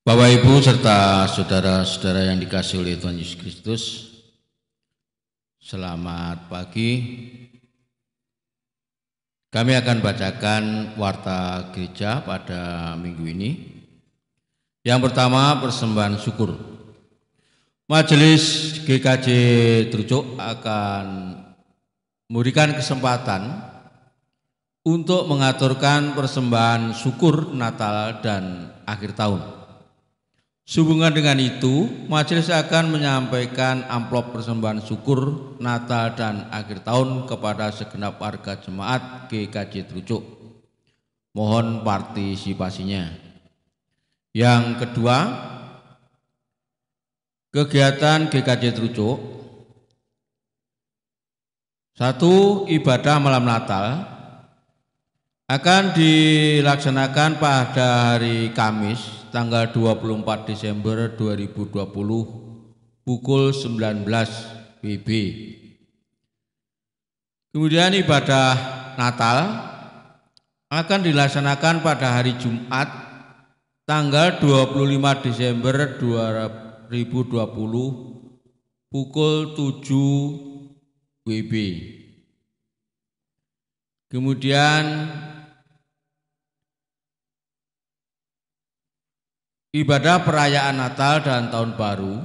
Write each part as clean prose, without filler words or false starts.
Bapak Ibu serta saudara-saudara yang dikasihi oleh Tuhan Yesus Kristus, selamat pagi. Kami akan bacakan warta gereja pada minggu ini. Yang pertama, persembahan syukur. Majelis GKJ Trucuk akan memberikan kesempatan untuk mengaturkan persembahan syukur Natal dan akhir tahun. Sehubungan dengan itu, majelis akan menyampaikan amplop persembahan syukur Natal dan akhir tahun kepada segenap warga jemaat GKJ Trucuk. Mohon partisipasinya. Yang kedua, kegiatan GKJ Trucuk. 1. Ibadah malam Natal akan dilaksanakan pada hari Kamis tanggal 24 Desember 2020 pukul 19 WIB. Kemudian ibadah Natal akan dilaksanakan pada hari Jumat tanggal 25 Desember 2020 pukul 7 WIB. Kemudian ibadah perayaan Natal dan Tahun Baru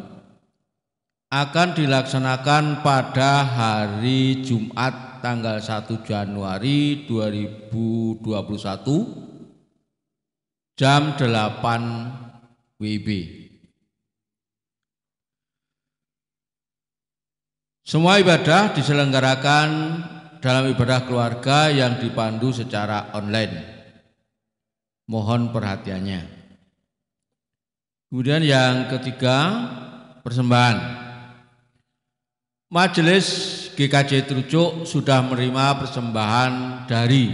akan dilaksanakan pada hari Jumat tanggal 1 Januari 2021 jam 8 WIB. Semua ibadah diselenggarakan dalam ibadah keluarga yang dipandu secara online. Mohon perhatiannya. Kemudian yang ketiga, persembahan. Majelis GKJ Trucuk sudah menerima persembahan dari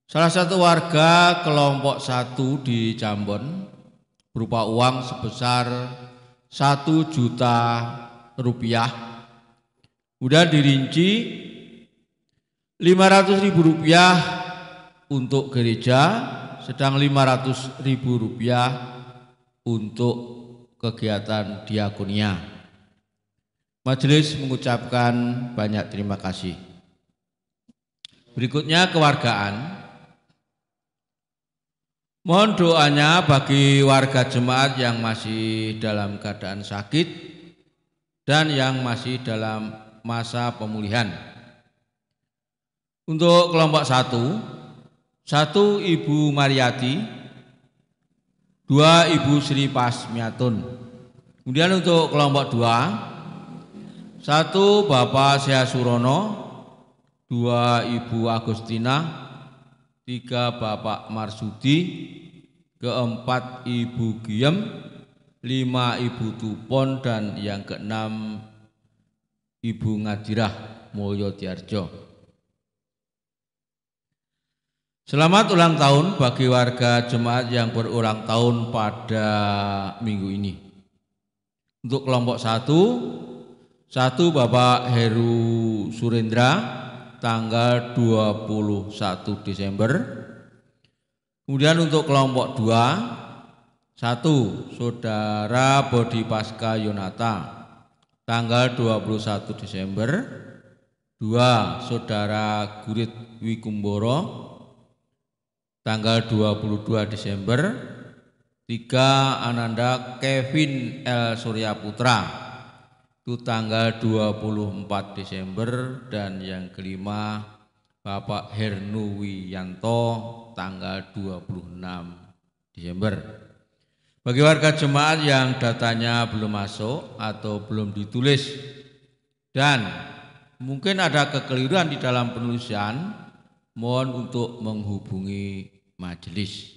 salah satu warga kelompok 1 di Jambon berupa uang sebesar 1 juta rupiah. Kemudian dirinci 500.000 rupiah untuk gereja, sedang 500.000 rupiah untuk kegiatan diakonia. Majelis mengucapkan banyak terima kasih. Berikutnya kewargaan. Mohon doanya bagi warga jemaat yang masih dalam keadaan sakit dan yang masih dalam masa pemulihan. Untuk kelompok 1, Ibu Mariati, 2 Ibu Sri Pasmiatun. Kemudian untuk kelompok 2, 1 Bapak Seha Surono, 2 Ibu Agustina, 3 Bapak Marsudi, 4 Ibu Giem, 5 Ibu Tupon, dan yang ke-6 Ibu Ngadirah Mulyo Diarjo. Selamat ulang tahun bagi warga jemaat yang berulang tahun pada minggu ini. Untuk kelompok 1 Bapak Heru Surendra tanggal 21 Desember. Kemudian untuk kelompok 2, 1 Saudara Bodi Pasca Yonata tanggal 21 Desember. 2 Saudara Gurit Wikumboro tanggal 22 Desember. 3 Ananda Kevin L. Surya Putra itu tanggal 24 Desember. Dan yang kelima Bapak Hernu Wiyanto tanggal 26 Desember. Bagi warga jemaat yang datanya belum masuk atau belum ditulis dan mungkin ada kekeliruan di dalam penulisan, mohon untuk menghubungi majelis.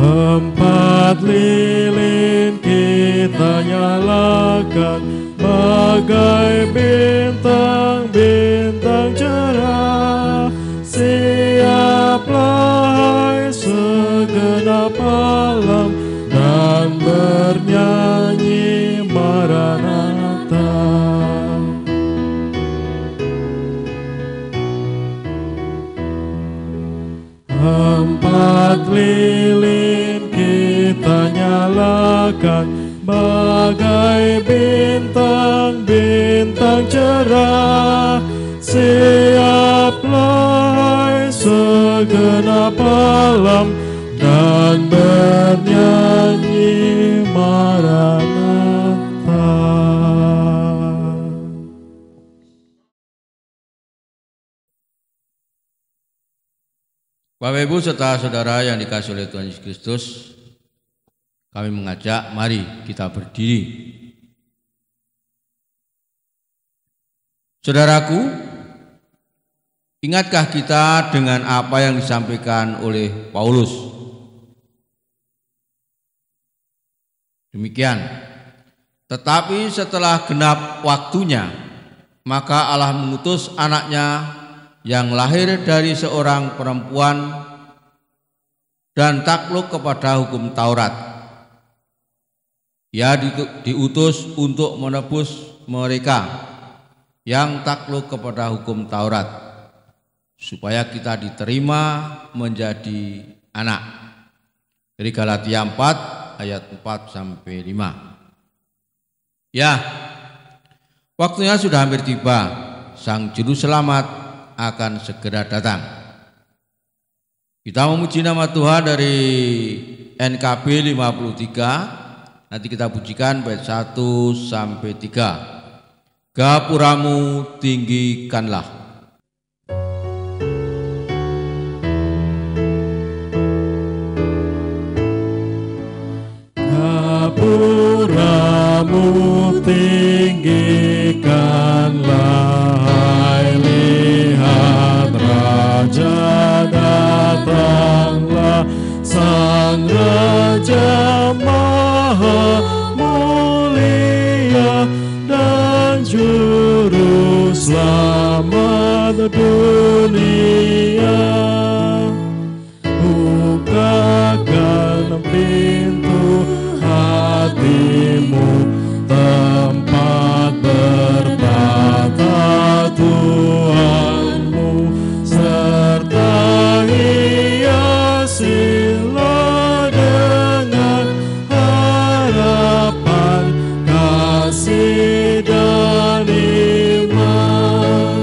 Empat lilin kita nyalakan bagai bintang-bintang cerah. Siaplah hai segenap alam dan bernyanyi Maranatha. Empat lilin kita nyalakan, bagai bintang-bintang cerah. Siaplah segenap alam dan bernyanyi Maranatha. Bapak Ibu serta saudara yang dikasihi oleh Tuhan Yesus Kristus, kami mengajak mari kita berdiri. Saudaraku, ingatkah kita dengan apa yang disampaikan oleh Paulus? Demikian. Tetapi setelah genap waktunya, maka Allah mengutus anaknya yang lahir dari seorang perempuan dan takluk kepada hukum Taurat. Ia diutus untuk menebus mereka yang takluk kepada hukum Taurat, supaya kita diterima menjadi anak. Dari Galatia 4 ayat 4-5. Ya, waktunya sudah hampir tiba. Sang Juru Selamat akan segera datang. Kita memuji nama Tuhan dari NKB 53. Nanti kita pujikan bait 1-3. Gapuramu tinggikanlah. Gapuramu tinggikanlah, Raja datanglah, Sang Raja Maha Mulia dan Juru Selamat dunia. Bukakan pintu hatimu, tempat bertata Tuhanmu, serta hiasilah dengan harapan, kasih dan iman.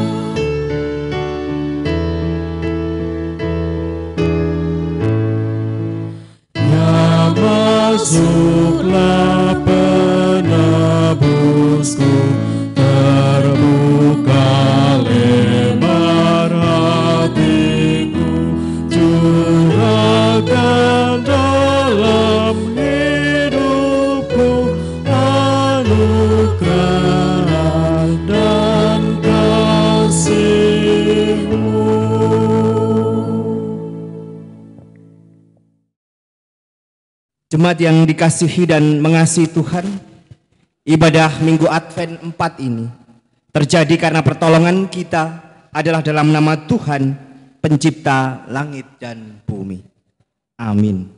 Ya masuklah penebusku, terbuka lebar hatiku, curahkan dalam hidupku anugerah dan kasih-Mu. Jemaat yang dikasihi dan mengasihi Tuhan, ibadah Minggu Advent 4 ini terjadi karena pertolongan kita adalah dalam nama Tuhan, pencipta langit dan bumi. Amin.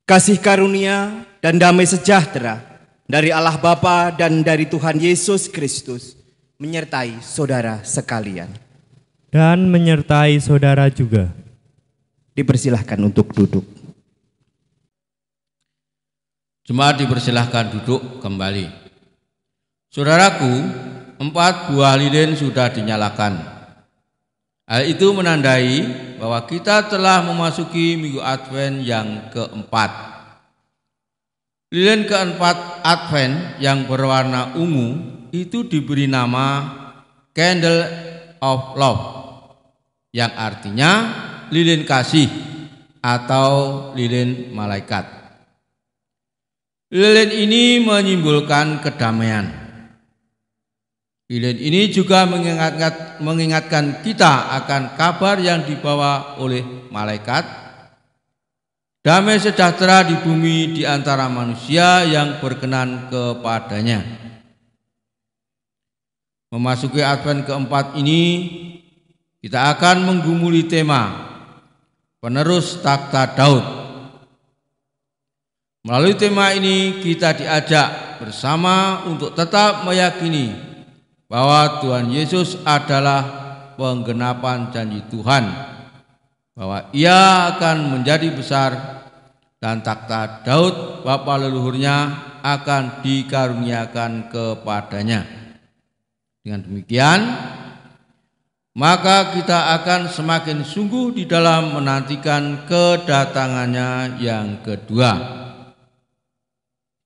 Kasih karunia dan damai sejahtera dari Allah Bapa dan dari Tuhan Yesus Kristus menyertai saudara sekalian. Dan menyertai saudara juga. Dipersilahkan untuk duduk. Jemaat dipersilahkan duduk kembali. Saudaraku, 4 buah lilin sudah dinyalakan. Hal itu menandai bahwa kita telah memasuki Minggu Advent yang keempat. Lilin keempat Advent yang berwarna ungu itu diberi nama Candle of Love, yang artinya lilin kasih atau lilin malaikat. Lilin ini menyimbolkan kedamaian. Lilin ini juga mengingatkan kita akan kabar yang dibawa oleh malaikat, damai sejahtera di bumi di antara manusia yang berkenan kepadanya. Memasuki Advent keempat ini, kita akan menggumuli tema penerus takhta Daud. Melalui tema ini kita diajak bersama untuk tetap meyakini bahwa Tuhan Yesus adalah penggenapan janji Tuhan, bahwa Ia akan menjadi besar dan takhta Daud bapa leluhurnya akan dikaruniakan kepadanya. Dengan demikian, maka kita akan semakin sungguh di dalam menantikan kedatangannya yang kedua.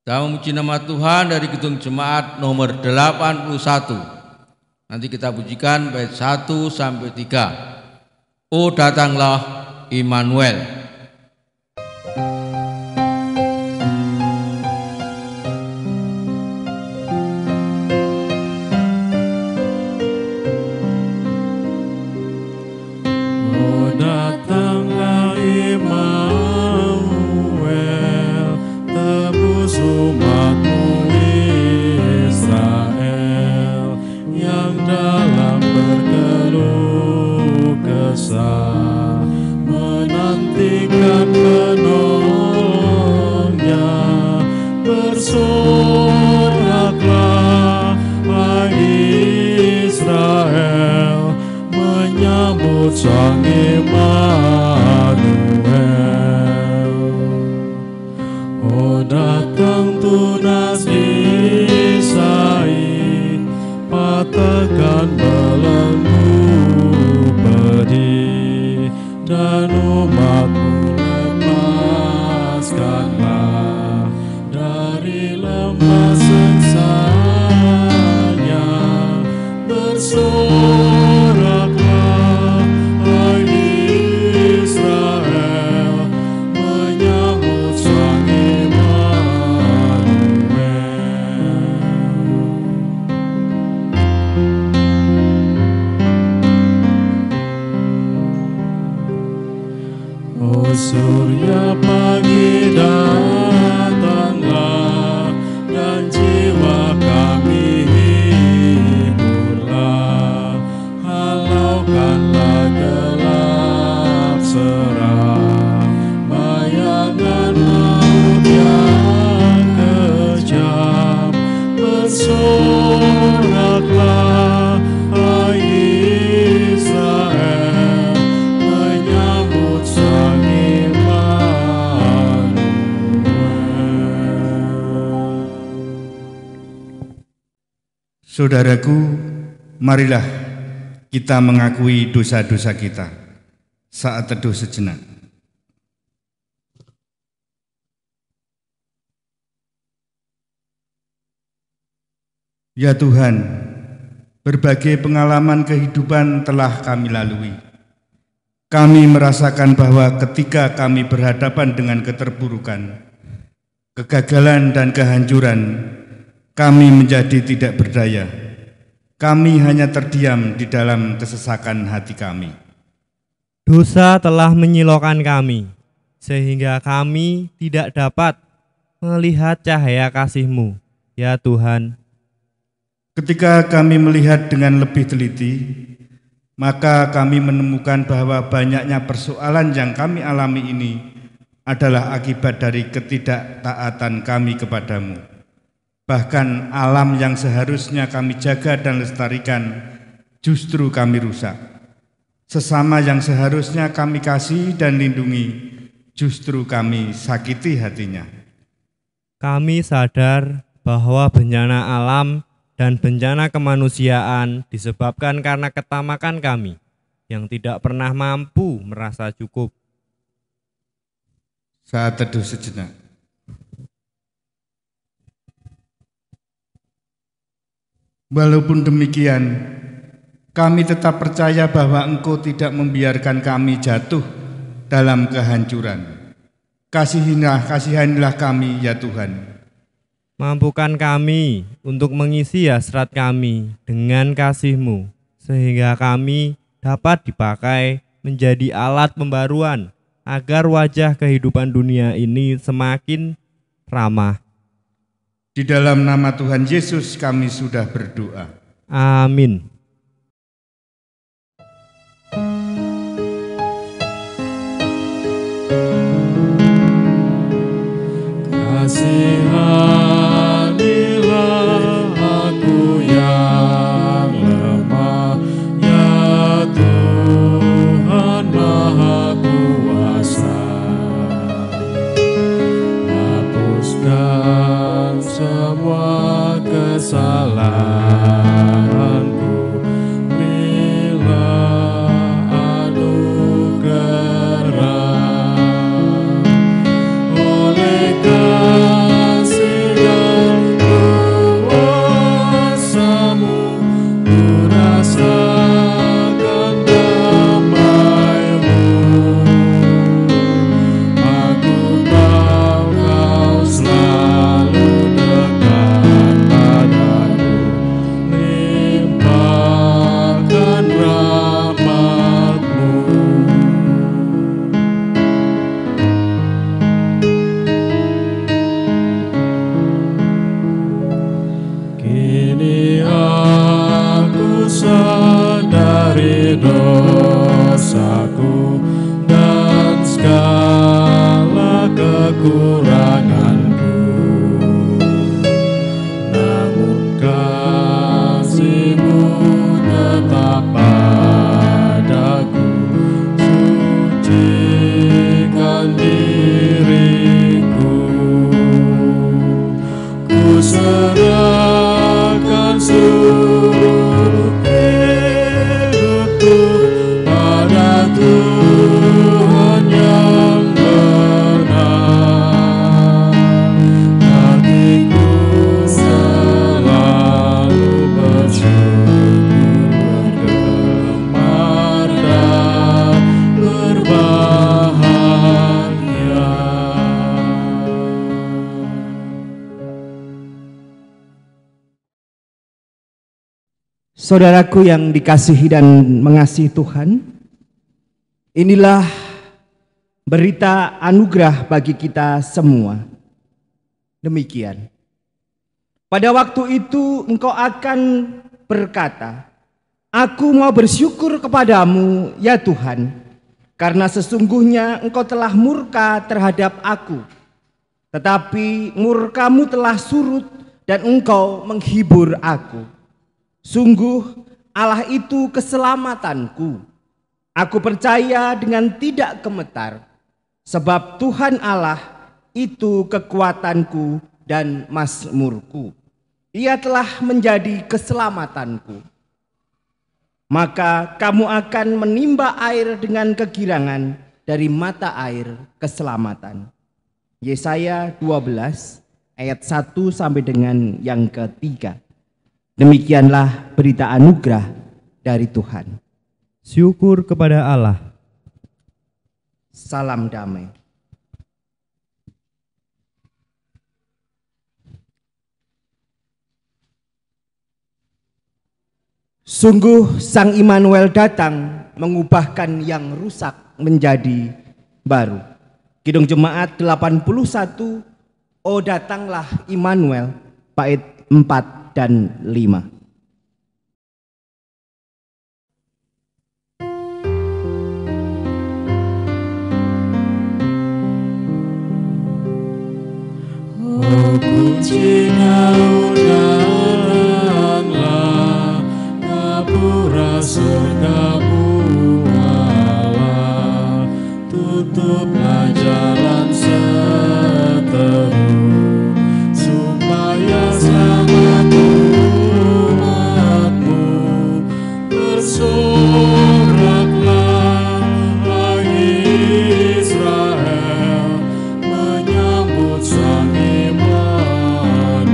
Kita memuji nama Tuhan dari Gedung Jemaat nomor 81. Nanti kita pujikan bait 1 sampai 3. O datanglah Immanuel. Sang Immanuel, oh datang tunas Isai, patahkan belenggu pedih, dan umatmu lepaskanlah dari lembah sengsanya, bersoraklah surya pagi datanglah dan jiwa kami hiburlah, halaukanlah gelap seram, bayangan maut yang kejam, bersoraklah hai Israel, menyambut sang Saudaraku, marilah kita mengakui dosa-dosa kita. Saat teduh sejenak. Ya Tuhan, berbagai pengalaman kehidupan telah kami lalui. Kami merasakan bahwa ketika kami berhadapan dengan keterpurukan, kegagalan dan kehancuran, kami menjadi tidak berdaya. Kami hanya terdiam di dalam kesesakan hati kami. Dosa telah menyilaukan kami, sehingga kami tidak dapat melihat cahaya kasih-Mu, ya Tuhan. Ketika kami melihat dengan lebih teliti, maka kami menemukan bahwa banyaknya persoalan yang kami alami ini adalah akibat dari ketidaktaatan kami kepadamu. Bahkan alam yang seharusnya kami jaga dan lestarikan justru kami rusak. Sesama yang seharusnya kami kasih dan lindungi justru kami sakiti hatinya. Kami sadar bahwa bencana alam dan bencana kemanusiaan disebabkan karena ketamakan kami yang tidak pernah mampu merasa cukup. Saat teduh sejenak. Walaupun demikian, kami tetap percaya bahwa Engkau tidak membiarkan kami jatuh dalam kehancuran. Kasihanilah kami ya Tuhan. Mampukan kami untuk mengisi hasrat kami dengan kasih-Mu, sehingga kami dapat dipakai menjadi alat pembaruan agar wajah kehidupan dunia ini semakin ramah. Di dalam nama Tuhan Yesus kami sudah berdoa. Amin. Kasihanilah aku yang lemah, ya Tuhan Maha Kuasa. Hapuskan semua kesalahanku, berilah anugerah. Oleh kasih dan kuasa-Mu, ku rasakan damai-Mu. Aku tahu Kau selalu dekat padaku, limpahkan rahmat-Mu. Kini aku sadari dosaku dan segala kekuranganku, namun kasih-Mu tetap padaku. Sucikan diriku, ku serahkan seluruh hidupku pada Tuhan yang benar. Hatiku selalu bersyukur, bergemar dan berbahagia. Saudaraku yang dikasihi dan mengasihi Tuhan, inilah berita anugerah bagi kita semua. Demikian. Pada waktu itu engkau akan berkata, "Aku mau bersyukur kepadamu, ya Tuhan, karena sesungguhnya engkau telah murka terhadap aku. Tetapi murka-Mu telah surut dan engkau menghibur aku. Sungguh Allah itu keselamatanku. Aku percaya dengan tidak gemetar, sebab Tuhan Allah itu kekuatanku dan mazmurku. Ia telah menjadi keselamatanku. Maka kamu akan menimba air dengan kegirangan dari mata air keselamatan." Yesaya 12 ayat 1 sampai dengan yang ketiga. Demikianlah berita anugerah dari Tuhan. Syukur kepada Allah. Salam damai. Sungguh Sang Immanuel datang mengubahkan yang rusak menjadi baru. Kidung Jemaat 81, "O datanglah Immanuel," bait 4 dan 5. Oh, kunci Kau datanglah, kapura surga-Mu Allah, tutuplah jalan seteru, supaya selamat umat-Mu. Bersoraklah, hai Israel, menyambut Sang Immanuel.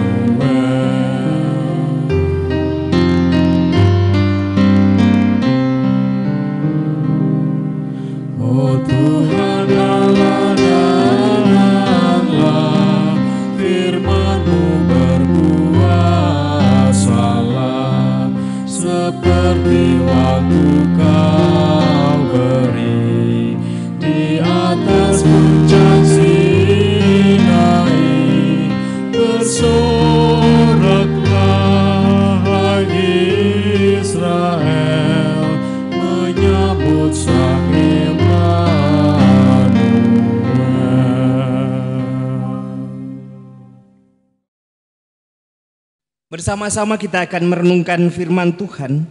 Bersama-sama kita akan merenungkan firman Tuhan.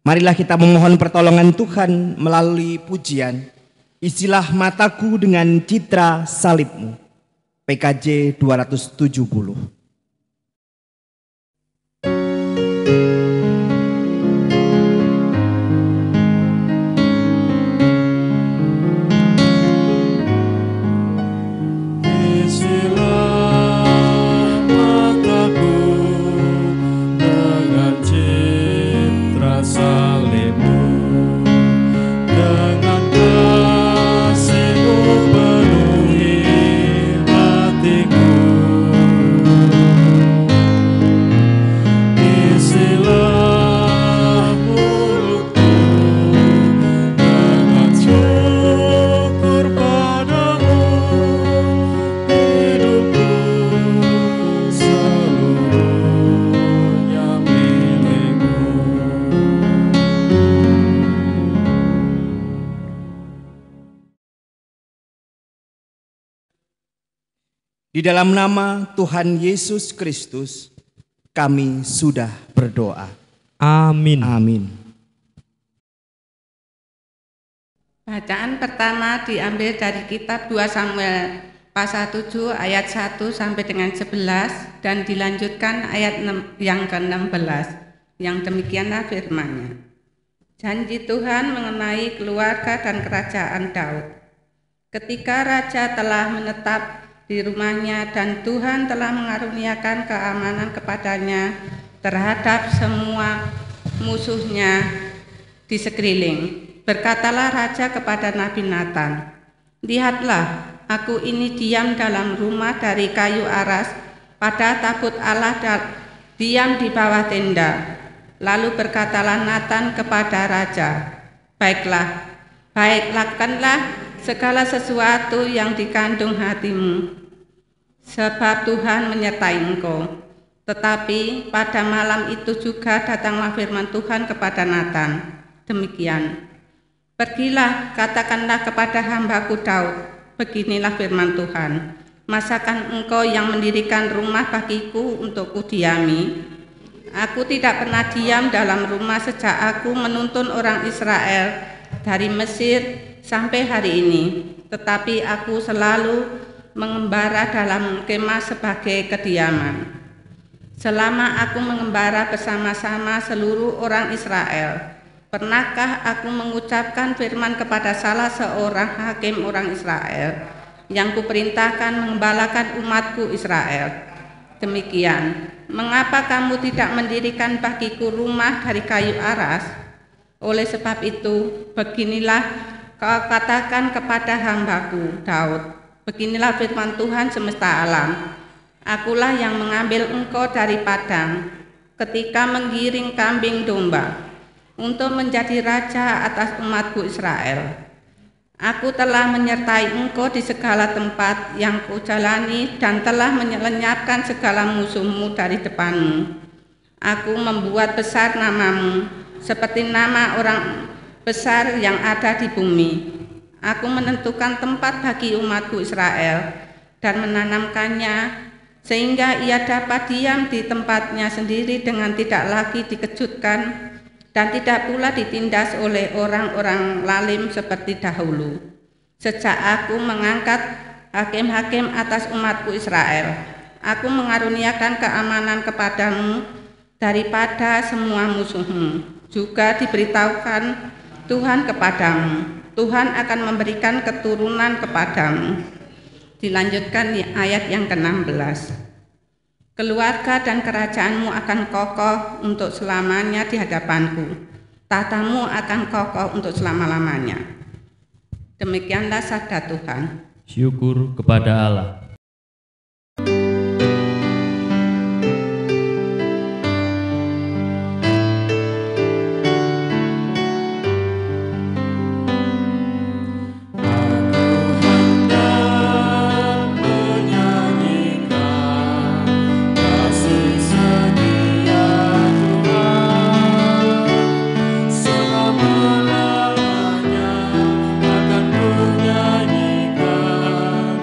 Marilah kita memohon pertolongan Tuhan melalui pujian. Isilah mataku dengan citra salib-Mu. PKJ 270. Di dalam nama Tuhan Yesus Kristus, kami sudah berdoa. Amin. Amin. Bacaan pertama diambil dari kitab 2 Samuel pasal 7 ayat 1 sampai dengan 11 dan dilanjutkan ayat yang ke-16. Yang demikianlah firman-Nya. Janji Tuhan mengenai keluarga dan kerajaan Daud. Ketika raja telah menetap di rumahnya dan Tuhan telah mengaruniakan keamanan kepadanya terhadap semua musuhnya di sekeliling. Berkatalah raja kepada Nabi Nathan, "Lihatlah, aku ini diam dalam rumah dari kayu aras pada tabut Allah diam di bawah tenda." Lalu berkatalah Nathan kepada raja, "Baiklah, lakukanlah segala sesuatu yang dikandung hatimu, sebab Tuhan menyertai engkau." Tetapi pada malam itu juga datanglah firman Tuhan kepada Nathan, demikian, "Pergilah, katakanlah kepada hambaku Daud, beginilah firman Tuhan, masakan engkau yang mendirikan rumah bagiku untuk kudiami? Aku tidak pernah diam dalam rumah sejak aku menuntun orang Israel dari Mesir sampai hari ini, tetapi aku selalu mengembara dalam kemah sebagai kediaman. Selama aku mengembara bersama-sama seluruh orang Israel, pernahkah aku mengucapkan firman kepada salah seorang hakim orang Israel yang kuperintahkan mengembalakan umatku Israel? Demikian, mengapa kamu tidak mendirikan bagiku rumah dari kayu aras? Oleh sebab itu, beginilah kau katakan kepada hambaku Daud, beginilah firman Tuhan semesta alam, akulah yang mengambil engkau dari padang ketika menggiring kambing domba untuk menjadi raja atas umatku Israel. Aku telah menyertai engkau di segala tempat yang kau jalani dan telah melenyapkan segala musuhmu dari depanmu. Aku membuat besar namamu seperti nama orang besar yang ada di bumi. Aku menentukan tempat bagi umatku Israel dan menanamkannya sehingga ia dapat diam di tempatnya sendiri dengan tidak lagi dikejutkan dan tidak pula ditindas oleh orang-orang lalim seperti dahulu. Sejak aku mengangkat hakim-hakim atas umatku Israel, aku mengaruniakan keamanan kepadamu daripada semua musuhmu. Juga diberitahukan Tuhan kepadamu, Tuhan akan memberikan keturunan kepadamu. Dilanjutkan di ayat yang ke-16. Keluarga dan kerajaanmu akan kokoh untuk selamanya di hadapanku. Tahtamu akan kokoh untuk selama-lamanya. Demikianlah sabda Tuhan. Syukur kepada Allah. Selama-lamanya akan ku nyanyikan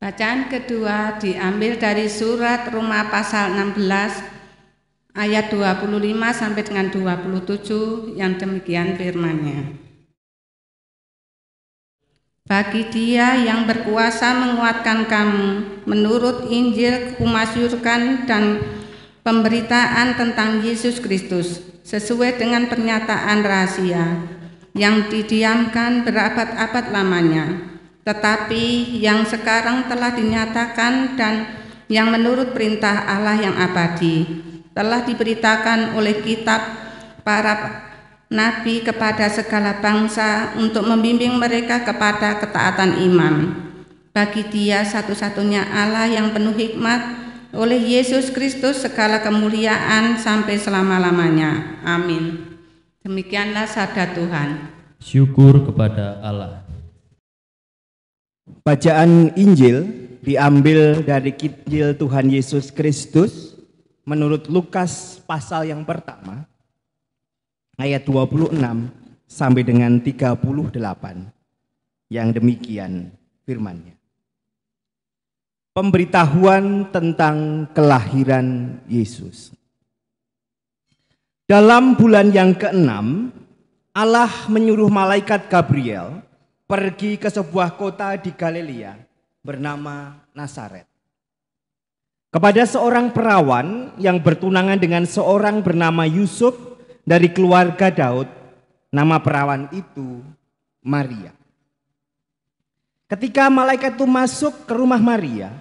Bacaan kedua diambil dari surat Roma pasal 16 ayat 25 sampai dengan 27 yang demikian firman-Nya. Bagi Dia yang berkuasa menguatkan kamu menurut Injil kumasyurkan dan pemberitaan tentang Yesus Kristus sesuai dengan pernyataan rahasia yang didiamkan berabad-abad lamanya, tetapi yang sekarang telah dinyatakan dan yang menurut perintah Allah yang abadi telah diberitakan oleh kitab para nabi kepada segala bangsa untuk membimbing mereka kepada ketaatan iman. Bagi Dia satu-satunya Allah yang penuh hikmat, oleh Yesus Kristus segala kemuliaan sampai selama-lamanya. Amin. Demikianlah sabda Tuhan. Syukur kepada Allah. Bacaan Injil diambil dari Injil Tuhan Yesus Kristus menurut Lukas pasal yang pertama ayat 26 sampai dengan 38 yang demikian firman-Nya. Pemberitahuan tentang kelahiran Yesus. Dalam bulan yang ke-6, Allah menyuruh malaikat Gabriel pergi ke sebuah kota di Galilea bernama Nazaret, kepada seorang perawan yang bertunangan dengan seorang bernama Yusuf dari keluarga Daud. Nama perawan itu Maria. Ketika malaikat itu masuk ke rumah Maria,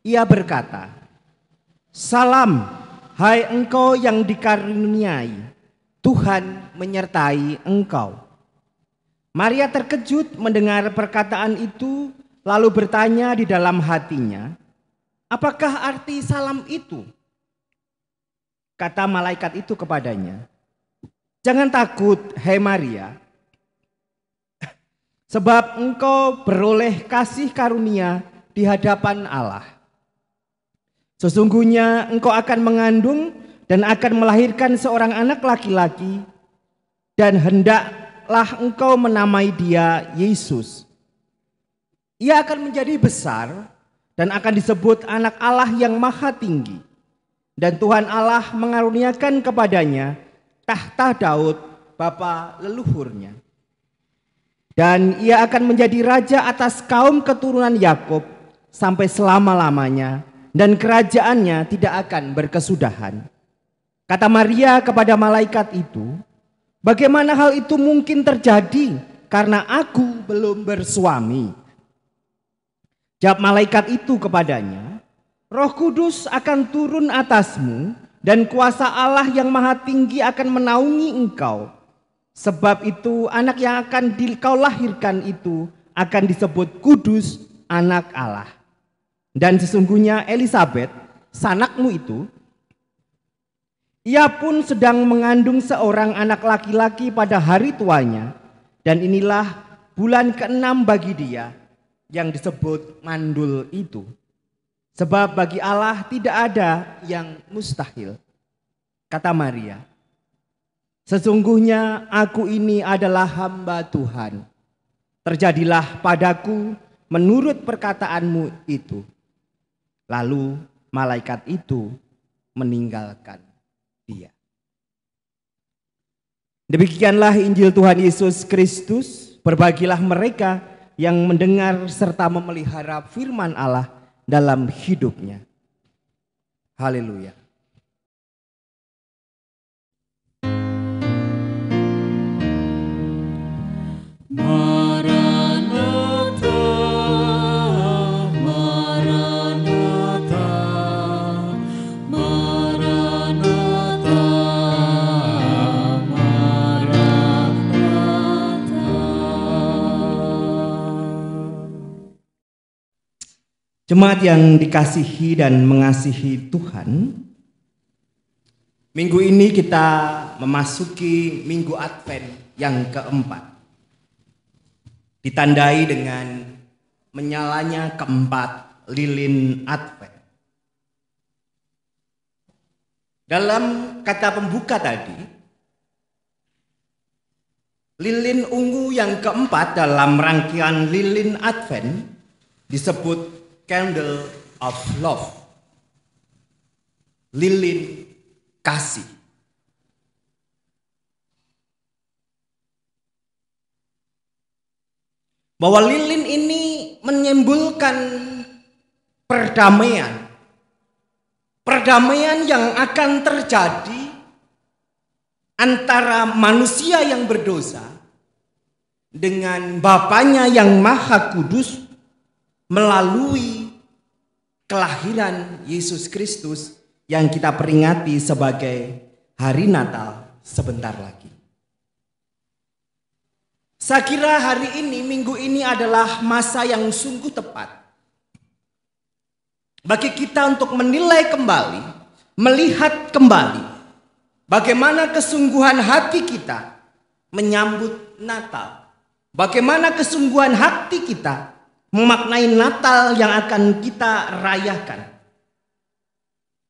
ia berkata, "Salam, hai engkau yang dikaruniai, Tuhan menyertai engkau." Maria terkejut mendengar perkataan itu, lalu bertanya di dalam hatinya, "Apakah arti salam itu?" Kata malaikat itu kepadanya, "Jangan takut, hai Maria, sebab engkau beroleh kasih karunia di hadapan Allah. Sesungguhnya engkau akan mengandung dan akan melahirkan seorang anak laki-laki, dan hendaklah engkau menamai dia Yesus. Ia akan menjadi besar dan akan disebut anak Allah yang maha tinggi. Dan Tuhan Allah mengaruniakan kepadanya tahta Daud bapa leluhurnya. Dan ia akan menjadi raja atas kaum keturunan Yakub sampai selama-lamanya, dan kerajaannya tidak akan berkesudahan." Kata Maria kepada malaikat itu, "Bagaimana hal itu mungkin terjadi karena aku belum bersuami?" Jawab malaikat itu kepadanya, "Roh Kudus akan turun atasmu dan kuasa Allah yang maha tinggi akan menaungi engkau. Sebab itu anak yang akan kau lahirkan itu akan disebut kudus, anak Allah. Dan sesungguhnya Elisabet, sanakmu itu, ia pun sedang mengandung seorang anak laki-laki pada hari tuanya. Dan inilah bulan ke-6 bagi dia yang disebut mandul itu. Sebab bagi Allah tidak ada yang mustahil." Kata Maria, "Sesungguhnya aku ini adalah hamba Tuhan. Terjadilah padaku menurut perkataanmu itu." Lalu malaikat itu meninggalkan dia. Demikianlah Injil Tuhan Yesus Kristus. Berbahagialah mereka yang mendengar serta memelihara firman Allah dalam hidupnya. Haleluya. Maranatha, Maranatha, Maranatha, Maranatha. Jemaat yang dikasihi dan mengasihi Tuhan, minggu ini kita memasuki minggu Advent yang keempat. Ditandai dengan menyalanya keempat lilin Advent. Dalam kata pembuka tadi, lilin ungu yang keempat dalam rangkaian lilin Advent disebut candle of love, lilin kasih. Bahwa lilin ini menyimbolkan perdamaian. Perdamaian yang akan terjadi antara manusia yang berdosa dengan Bapanya yang Maha Kudus melalui kelahiran Yesus Kristus yang kita peringati sebagai hari Natal sebentar lagi. Saya kira hari ini, minggu ini adalah masa yang sungguh tepat bagi kita untuk menilai kembali, melihat kembali bagaimana kesungguhan hati kita menyambut Natal. Bagaimana kesungguhan hati kita memaknai Natal yang akan kita rayakan.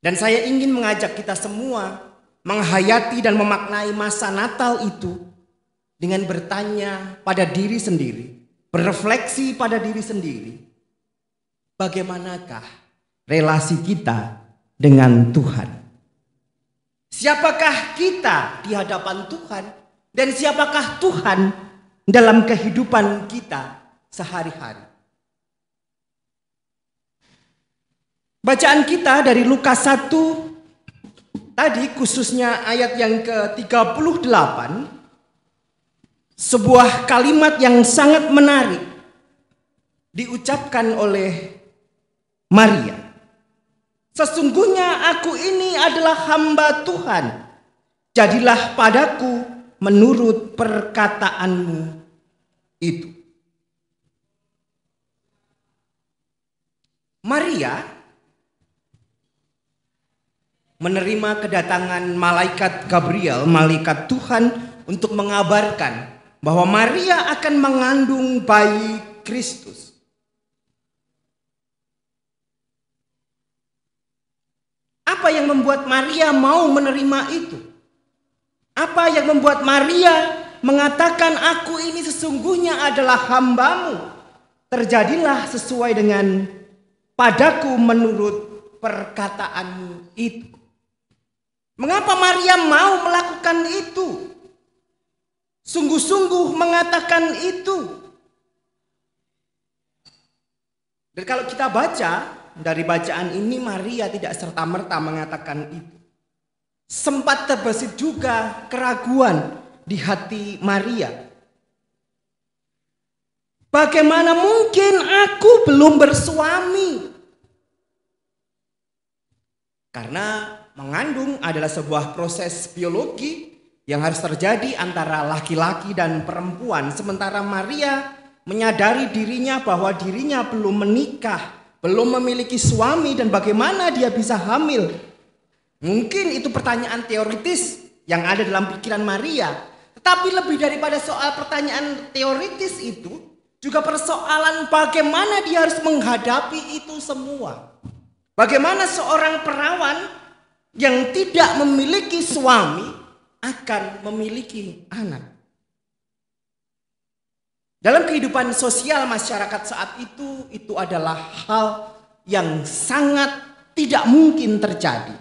Dan saya ingin mengajak kita semua menghayati dan memaknai masa Natal itu dengan bertanya pada diri sendiri, berefleksi pada diri sendiri. Bagaimanakah relasi kita dengan Tuhan? Siapakah kita di hadapan Tuhan dan siapakah Tuhan dalam kehidupan kita sehari-hari? Bacaan kita dari Lukas 1 tadi, khususnya ayat yang ke-38, sebuah kalimat yang sangat menarik diucapkan oleh Maria. Sesungguhnya aku ini adalah hamba Tuhan, jadilah padaku menurut perkataanmu itu. Maria menerima kedatangan malaikat Gabriel, malaikat Tuhan, untuk mengabarkan bahwa Maria akan mengandung bayi Kristus. Apa yang membuat Maria mau menerima itu? Apa yang membuat Maria mengatakan, aku ini sesungguhnya adalah hambamu, terjadilah sesuai dengan padaku menurut perkataanmu itu? Mengapa Maria mau melakukan itu? Sungguh-sungguh mengatakan itu. Dan kalau kita baca dari bacaan ini, Maria tidak serta-merta mengatakan itu. Sempat terbesit juga keraguan di hati Maria. Bagaimana mungkin aku belum bersuami? Karena mengandung adalah sebuah proses biologi yang harus terjadi antara laki-laki dan perempuan. Sementara Maria menyadari dirinya bahwa dirinya belum menikah, belum memiliki suami, dan bagaimana dia bisa hamil. Mungkin itu pertanyaan teoritis yang ada dalam pikiran Maria. Tetapi lebih daripada soal pertanyaan teoritis itu, juga persoalan bagaimana dia harus menghadapi itu semua. Bagaimana seorang perawan yang tidak memiliki suami akan memiliki anak. Dalam kehidupan sosial masyarakat saat itu adalah hal yang sangat tidak mungkin terjadi.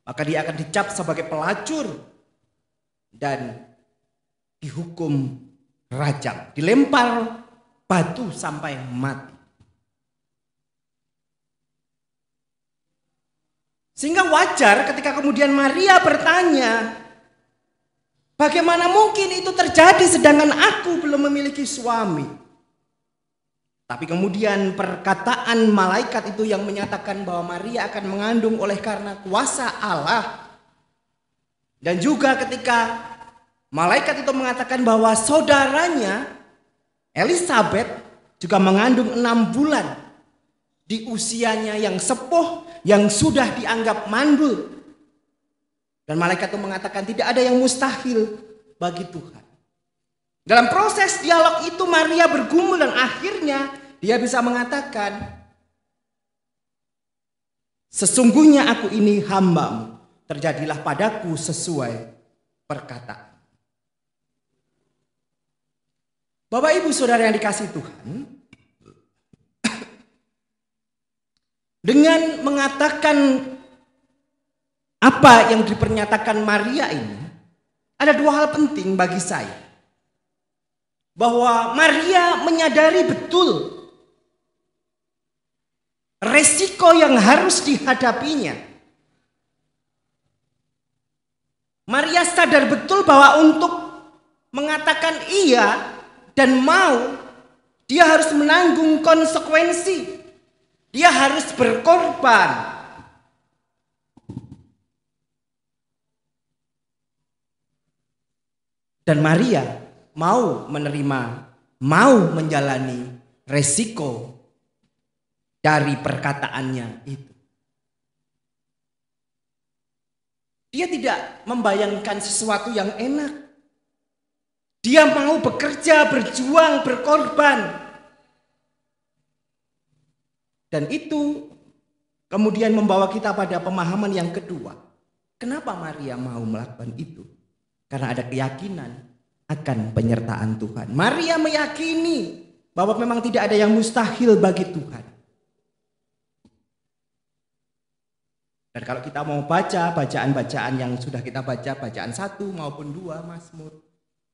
Maka dia akan dicap sebagai pelacur dan dihukum rajam, dilempar batu sampai mati. Sehingga wajar ketika kemudian Maria bertanya, bagaimana mungkin itu terjadi sedangkan aku belum memiliki suami? Tapi kemudian perkataan malaikat itu yang menyatakan bahwa Maria akan mengandung oleh karena kuasa Allah. Dan juga ketika malaikat itu mengatakan bahwa saudaranya Elizabeth juga mengandung 6 bulan di usianya yang sepuh, yang sudah dianggap mandul. Dan malaikat itu mengatakan tidak ada yang mustahil bagi Tuhan. Dalam proses dialog itu Maria bergumul dan akhirnya dia bisa mengatakan, sesungguhnya aku ini hambamu, terjadilah padaku sesuai perkataan. Bapak Ibu Saudara yang dikasihi Tuhan, Dengan mengatakan apa yang dipernyatakan Maria ini, ada dua hal penting bagi saya. Bahwa Maria menyadari betul resiko yang harus dihadapinya. Maria sadar betul bahwa untuk mengatakan iya dan mau, dia harus menanggung konsekuensi. Dia harus berkorban. Dan Maria mau menerima, mau menjalani resiko dari perkataannya itu. Dia tidak membayangkan sesuatu yang enak. Dia mau bekerja, berjuang, berkorban. Dan itu kemudian membawa kita pada pemahaman yang kedua. Kenapa Maria mau melakukan itu? Karena ada keyakinan akan penyertaan Tuhan. Maria meyakini bahwa memang tidak ada yang mustahil bagi Tuhan. Dan kalau kita mau baca bacaan-bacaan yang sudah kita baca, bacaan 1 maupun 2 Mazmur,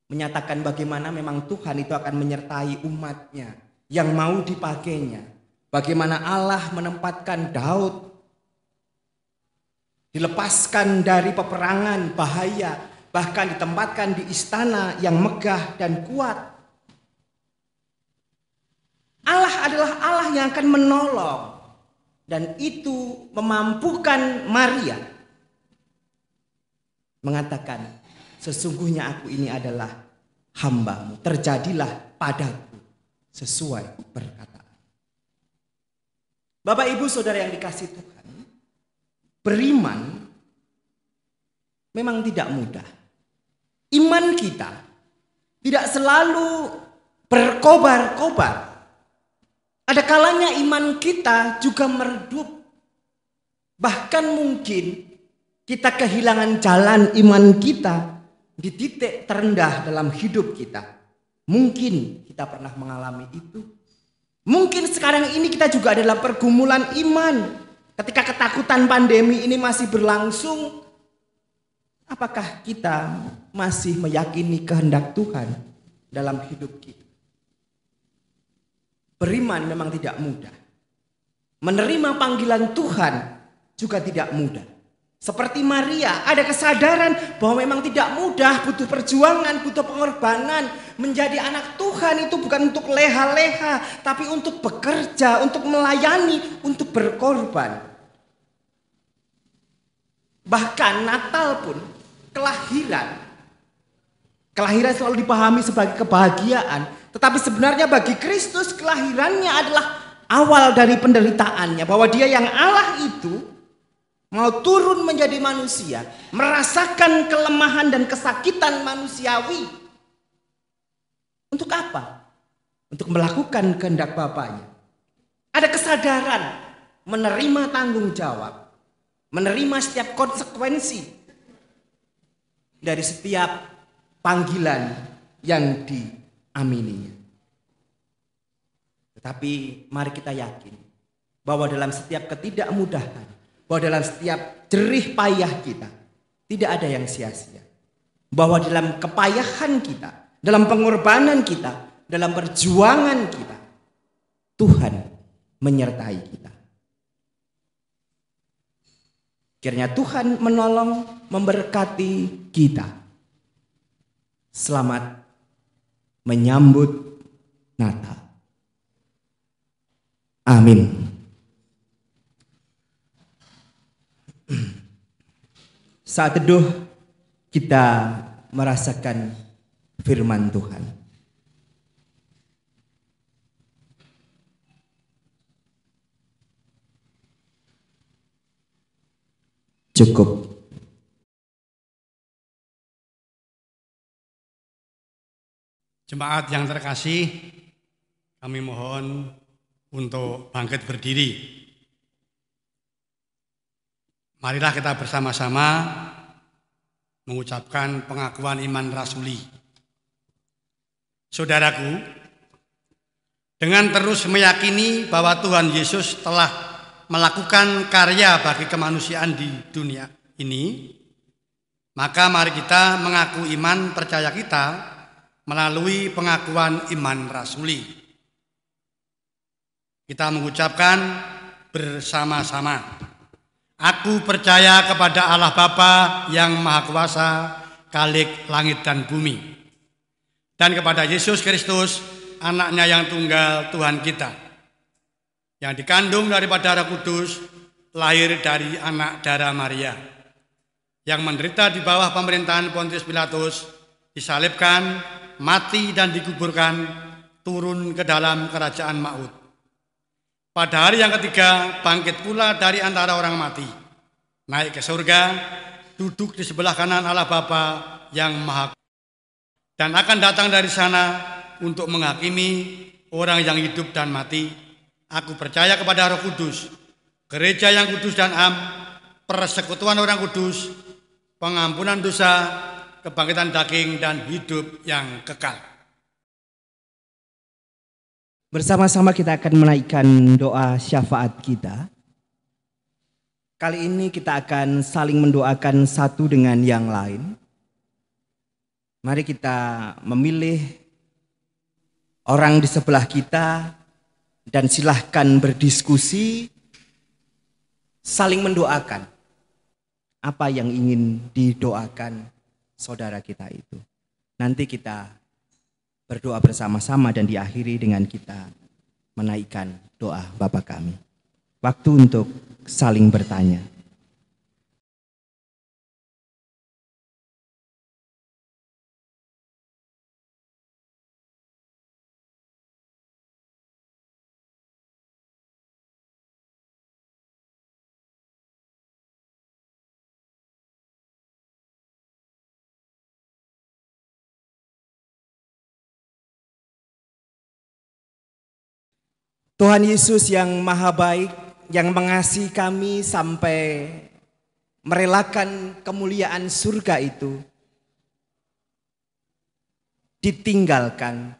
menyatakan bagaimana memang Tuhan itu akan menyertai umatnya yang mau dipakainya. Bagaimana Allah menempatkan Daud dilepaskan dari peperangan bahaya, bahkan ditempatkan di istana yang megah dan kuat. Allah adalah Allah yang akan menolong, dan itu memampukan Maria mengatakan, sesungguhnya aku ini adalah hamba-Mu, terjadilah padaku sesuai perkataan. Bapak Ibu Saudara yang dikasihi Tuhan, beriman memang tidak mudah. Iman kita tidak selalu berkobar-kobar. Ada kalanya iman kita juga meredup. Bahkan mungkin kita kehilangan jalan iman kita di titik terendah dalam hidup kita. Mungkin kita pernah mengalami itu. Mungkin sekarang ini kita juga adalah pergumulan iman. Ketika ketakutan pandemi ini masih berlangsung, apakah kita masih meyakini kehendak Tuhan dalam hidup kita? Beriman memang tidak mudah. Menerima panggilan Tuhan juga tidak mudah. Seperti Maria, ada kesadaran bahwa memang tidak mudah, butuh perjuangan, butuh pengorbanan. Menjadi anak Tuhan itu bukan untuk leha-leha, tapi untuk bekerja, untuk melayani, untuk berkorban. Bahkan Natal pun, kelahiran selalu dipahami sebagai kebahagiaan. Tetapi sebenarnya bagi Kristus kelahirannya adalah awal dari penderitaannya. Bahwa dia yang Allah itu mau turun menjadi manusia, merasakan kelemahan dan kesakitan manusiawi. Untuk apa? Untuk melakukan kehendak Bapaknya. Ada kesadaran menerima tanggung jawab, menerima setiap konsekuensi dari setiap panggilan yang diamininya. Tetapi mari kita yakin bahwa dalam setiap ketidakmudahan, bahwa dalam setiap jerih payah kita tidak ada yang sia-sia. Bahwa dalam kepayahan kita, dalam pengorbanan kita, dalam perjuangan kita, Tuhan menyertai kita. Kiranya Tuhan menolong, memberkati kita. Selamat menyambut Natal. Amin. Saat teduh kita merasakan firman Tuhan. Cukup. Jemaat yang terkasih, kami mohon untuk bangkit berdiri. Marilah kita bersama-sama mengucapkan pengakuan iman rasuli. Saudaraku, dengan terus meyakini bahwa Tuhan Yesus telah melakukan karya bagi kemanusiaan di dunia ini, maka mari kita mengaku iman percaya kita melalui pengakuan iman rasuli. Kita mengucapkan bersama-sama, aku percaya kepada Allah Bapa yang Maha Kuasa, Khalik langit dan bumi, dan kepada Yesus Kristus, anaknya yang tunggal Tuhan kita, yang dikandung daripada Roh Kudus, lahir dari anak darah Maria, yang menderita di bawah pemerintahan Pontius Pilatus, disalibkan, mati dan dikuburkan, turun ke dalam kerajaan maut. Pada hari yang ketiga bangkit pula dari antara orang mati, naik ke surga, duduk di sebelah kanan Allah Bapa yang Maha, dan akan datang dari sana untuk menghakimi orang yang hidup dan mati. Aku percaya kepada Roh Kudus, gereja yang kudus dan am, persekutuan orang kudus, pengampunan dosa, kebangkitan daging dan hidup yang kekal. Bersama-sama kita akan menaikkan doa syafaat kita. Kali ini kita akan saling mendoakan satu dengan yang lain. Mari kita memilih orang di sebelah kita dan silahkan berdiskusi, saling mendoakan apa yang ingin didoakan saudara kita itu. Nanti kita berdoa bersama-sama dan diakhiri dengan kita menaikkan doa Bapa kami. Waktu untuk saling bertanya. Tuhan Yesus yang maha baik, yang mengasihi kami sampai merelakan kemuliaan surga itu, ditinggalkan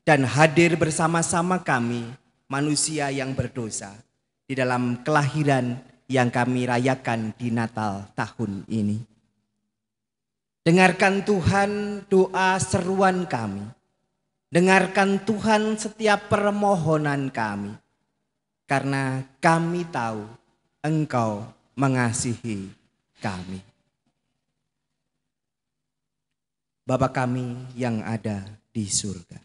dan hadir bersama-sama kami manusia yang berdosa di dalam kelahiran yang kami rayakan di Natal tahun ini. Dengarkan Tuhan doa seruan kami. Dengarkan Tuhan setiap permohonan kami, karena kami tahu Engkau mengasihi kami. Bapa kami yang ada di surga.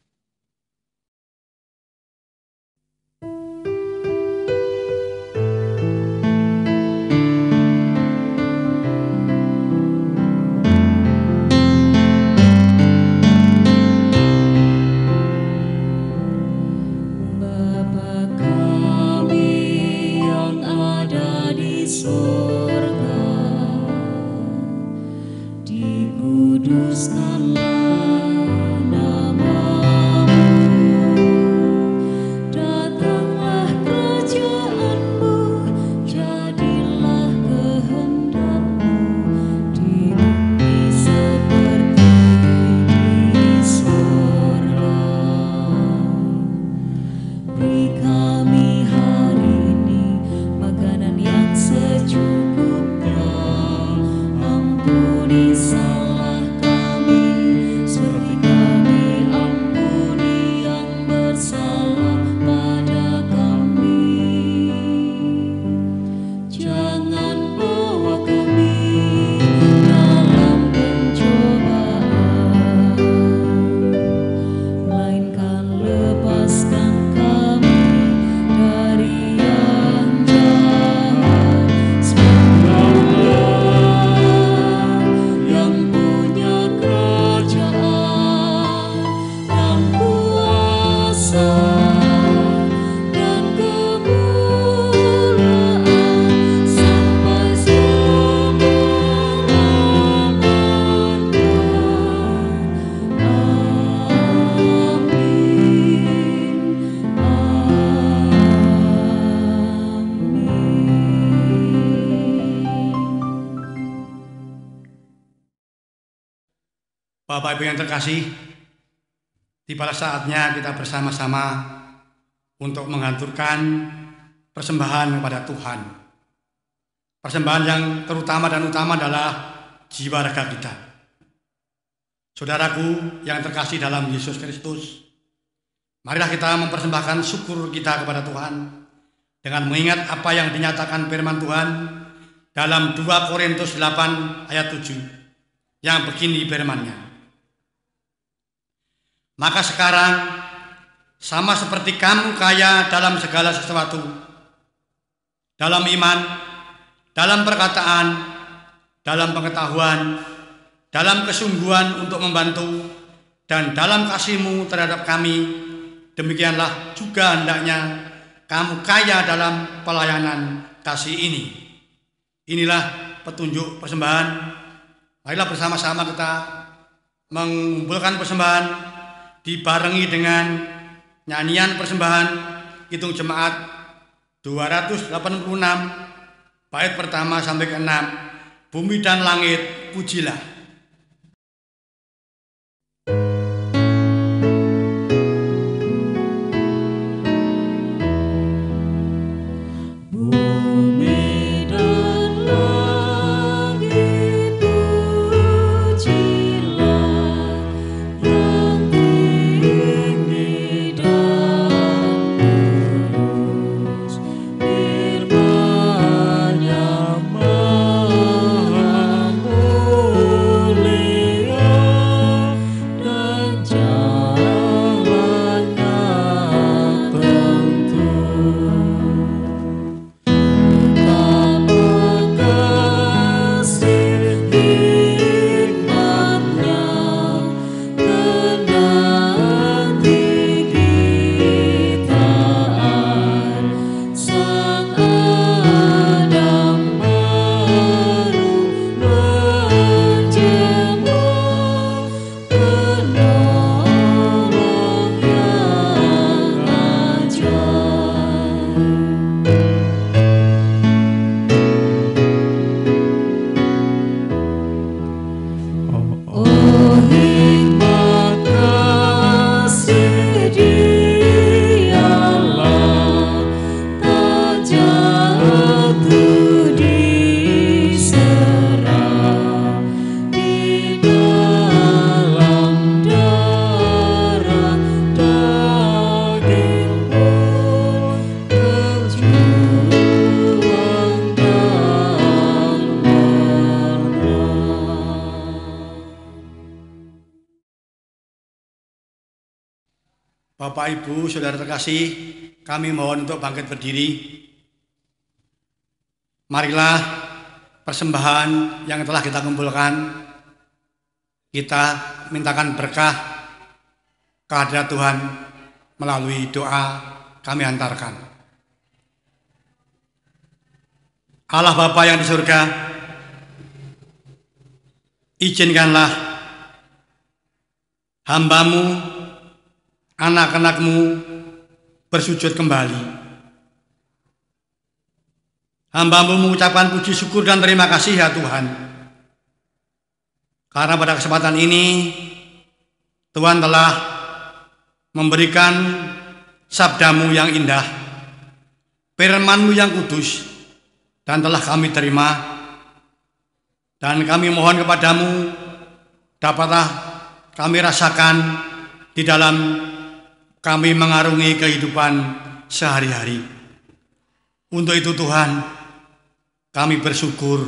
Bapak Ibu yang terkasih, tibalah saatnya kita bersama-sama untuk menghaturkan persembahan kepada Tuhan. Persembahan yang terutama dan utama adalah jiwa raga kita. Saudaraku yang terkasih dalam Yesus Kristus, marilah kita mempersembahkan syukur kita kepada Tuhan dengan mengingat apa yang dinyatakan firman Tuhan dalam 2 Korintus 8 ayat 7 yang begini firman-Nya. Maka sekarang sama seperti kamu kaya dalam segala sesuatu, dalam iman, dalam perkataan, dalam pengetahuan, dalam kesungguhan untuk membantu, dan dalam kasihmu terhadap kami, demikianlah juga hendaknya kamu kaya dalam pelayanan kasih ini. Inilah petunjuk persembahan. Marilah bersama-sama kita mengumpulkan persembahan dibarengi dengan nyanyian persembahan Hitung Jemaat 286 bait pertama sampai ke-6. Bumi dan langit pujilah. Bapak, Ibu, Saudara terkasih, kami mohon untuk bangkit berdiri. Marilah persembahan yang telah kita kumpulkan, kita mintakan berkah kehadirat Tuhan melalui doa kami hantarkan. Allah Bapa yang di surga, izinkanlah hamba-Mu, anak-anak-Mu bersujud kembali. Hamba-Mu mengucapkan puji syukur dan terima kasih ya Tuhan, karena pada kesempatan ini Tuhan telah memberikan sabda-Mu yang indah, firman-Mu yang kudus, dan telah kami terima. Dan kami mohon kepadamu, dapatlah kami rasakan di dalam kami mengarungi kehidupan sehari-hari. Untuk itu Tuhan, kami bersyukur.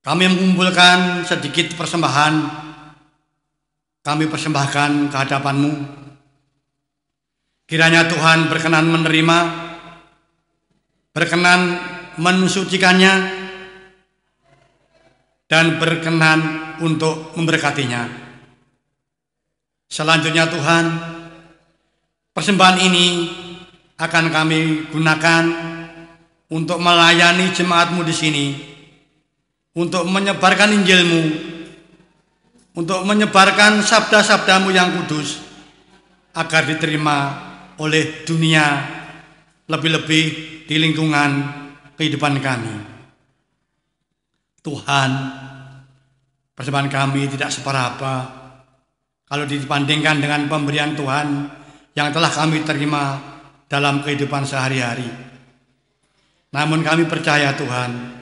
Kami mengumpulkan sedikit persembahan, kami persembahkan ke hadapan-Mu. Kiranya Tuhan berkenan menerima, berkenan mensucikannya, dan berkenan untuk memberkatinya. Selanjutnya Tuhan, persembahan ini akan kami gunakan untuk melayani jemaat-Mu di sini, untuk menyebarkan Injil-Mu, untuk menyebarkan sabda-sabda-Mu yang kudus, agar diterima oleh dunia, lebih-lebih di lingkungan kehidupan kami. Tuhan, persembahan kami tidak seberapa kalau dibandingkan dengan pemberian Tuhan yang telah kami terima dalam kehidupan sehari-hari. Namun kami percaya Tuhan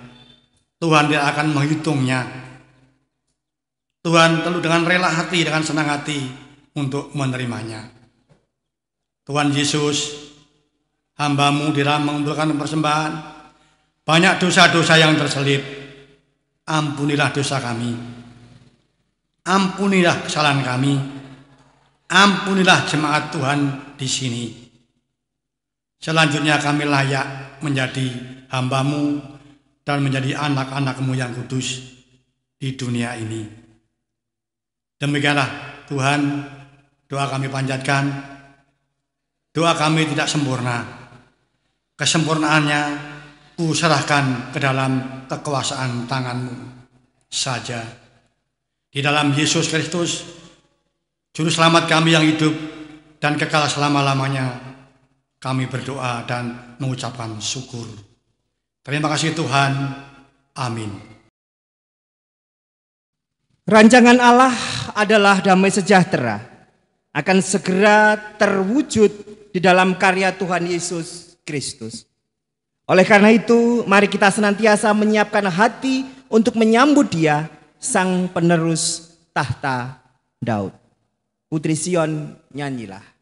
tidak akan menghitungnya. Tuhan tentu dengan rela hati, dengan senang hati untuk menerimanya. Tuhan Yesus, hamba-Mu di dalam mengumpulkan persembahan, banyak dosa-dosa yang terselip. Ampunilah dosa kami. Ampunilah kesalahan kami. Ampunilah jemaat Tuhan di sini. Selanjutnya kami layak menjadi hamba-Mu dan menjadi anak-anak-Mu yang kudus di dunia ini. Demikianlah Tuhan, doa kami panjatkan. Doa kami tidak sempurna. Kesempurnaannya ku serahkan ke dalam kekuasaan tangan-Mu saja. Di dalam Yesus Kristus, Juru Selamat kami yang hidup dan kekal selama-lamanya, kami berdoa dan mengucapkan syukur. Terima kasih Tuhan. Amin. Rancangan Allah adalah damai sejahtera, akan segera terwujud di dalam karya Tuhan Yesus Kristus. Oleh karena itu, mari kita senantiasa menyiapkan hati untuk menyambut Dia, Sang penerus tahta Daud. Putri Sion, nyanyilah.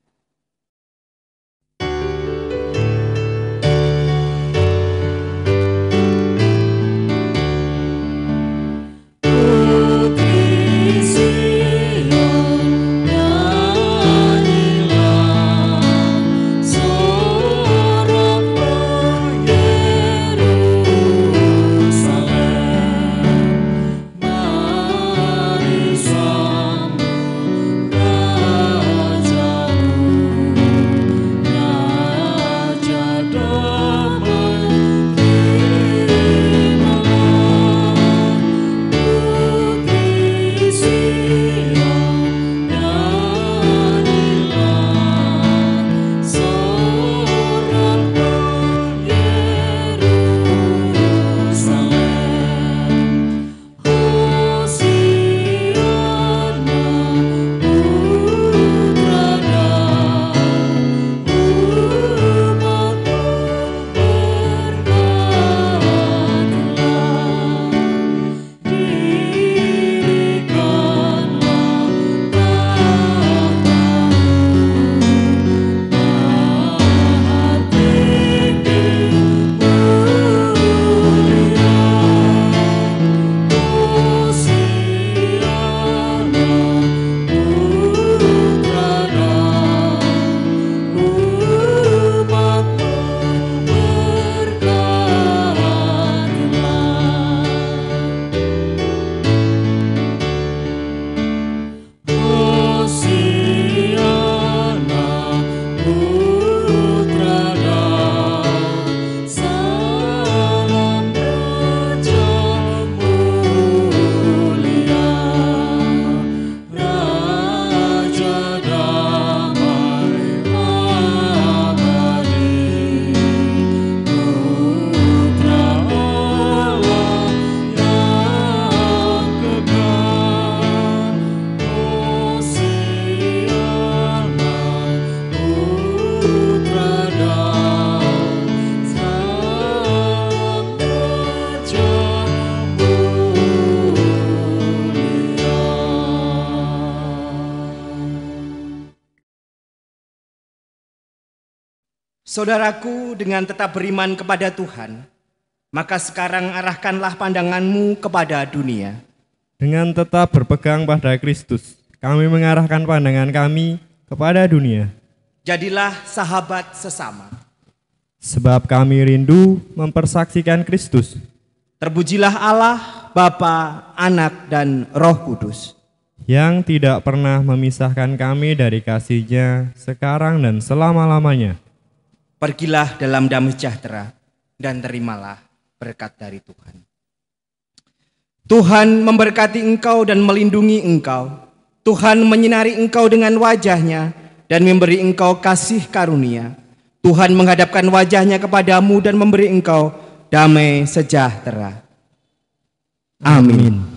Saudaraku, dengan tetap beriman kepada Tuhan, maka sekarang arahkanlah pandanganmu kepada dunia. Dengan tetap berpegang pada Kristus, kami mengarahkan pandangan kami kepada dunia. Jadilah sahabat sesama. Sebab kami rindu mempersaksikan Kristus. Terpujilah Allah, Bapa, Anak, dan Roh Kudus, yang tidak pernah memisahkan kami dari kasih-Nya sekarang dan selama-lamanya. Pergilah dalam damai sejahtera dan terimalah berkat dari Tuhan. Tuhan memberkati engkau dan melindungi engkau. Tuhan menyinari engkau dengan wajah-Nya dan memberi engkau kasih karunia. Tuhan menghadapkan wajah-Nya kepadamu dan memberi engkau damai sejahtera. Amin.